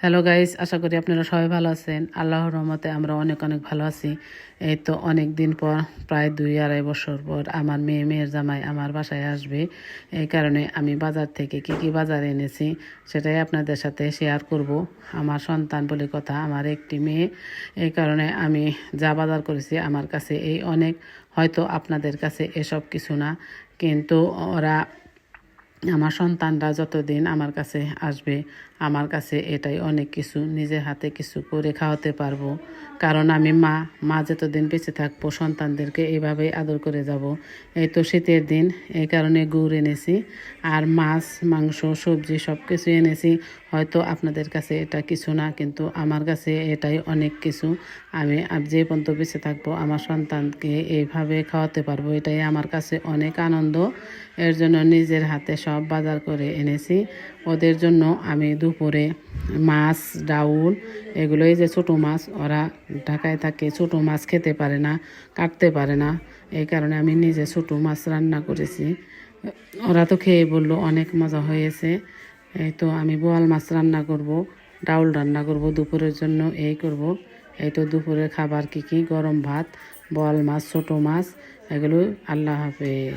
Hello guys, আশা করি আপনারা সবাই ভালো আছেন। আল্লাহর রহমতে আমরা অনেক অনেক ভালো আছি। এই তো অনেক দিন পর, প্রায় 2-2.5 বছর পর আমার মেয়ের জামাই আমার বাসায় আসবে। এই কারণে আমি বাজার থেকে কি কি বাজার এনেছি সেটাই আপনাদের সাথে শেয়ার করব। আমার সন্তান বলে কথা, আমার একটি মেয়ে। এই কারণে আমি যা বাজার করেছি আমার কাছে এই অনেক। হয়তো আপনাদের কাছে এসব কিছু না, কিন্তু আমার সন্তানরা যতদিন আমার কাছে আসবে, আমার কাছে এটাই অনেক কিছু। নিজের হাতে কিছু করে খাওয়াতে পারবো, কারণ আমি মা যতদিন বেঁচে থাকবো সন্তানদেরকে এইভাবেই আদর করে যাব। এই তো শীতের দিন, এই কারণে গুড় এনেছি, আর মাছ মাংস সবজি সব কিছু এনেছি। হয়তো আপনাদের কাছে এটা কিছু না, কিন্তু আমার কাছে এটাই অনেক কিছু। আমি যে পর্যন্ত বেঁচে থাকবো আমার সন্তানকে এইভাবে খাওয়াতে পারবো, এটাই আমার কাছে অনেক আনন্দ। এর জন্য নিজের হাতে সব বাজার করে এনেছি ওদের জন্য। আমি দুপুরে মাছ, ডাউল, এগুলোই যে ছোটো মাছ, ওরা ঢাকায় থাকে, ছোটো মাছ খেতে পারে না, কাটতে পারে না। এই কারণে আমি নিজে ছোটো মাছ রান্না করেছি। ওরা তো খেয়ে বললো অনেক মজা হয়েছে। এই তো আমি বোয়াল মাছ রান্না করব, ডাউল রান্না করব দুপুরের জন্য, এই করব। এই তো দুপুরের খাবার কি কি: গরম ভাত, বোয়াল মাছ, ছোটো মাছ, এগুলো। আল্লাহ হাফেজ।